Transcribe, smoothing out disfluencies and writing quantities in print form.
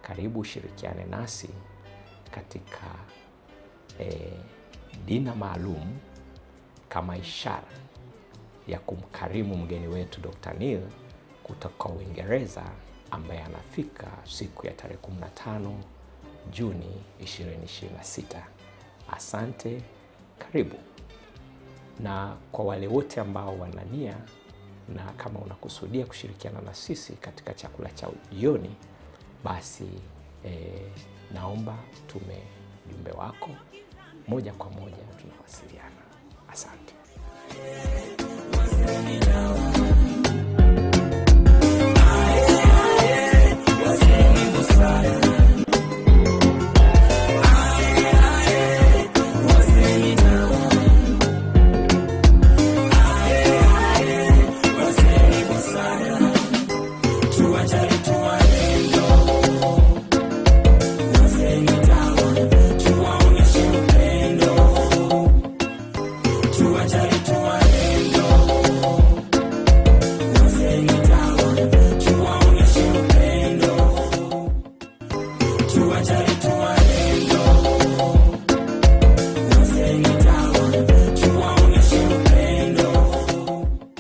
karibu ushirikiane nasi katika dina maalum kama ishara ya kumkarimu mgeni wetu Dr. Neil kutoka Uingereza ambaye anafika siku ya tarehe 15 Juni 2026. Asante, karibu. Na kwa wale wote ambao wanania na kama unakusudia kushirikiana na sisi katika chakula cha jioni, basi naomba tume jumbe wako moja kwa moja, tunawasiliana. Asante.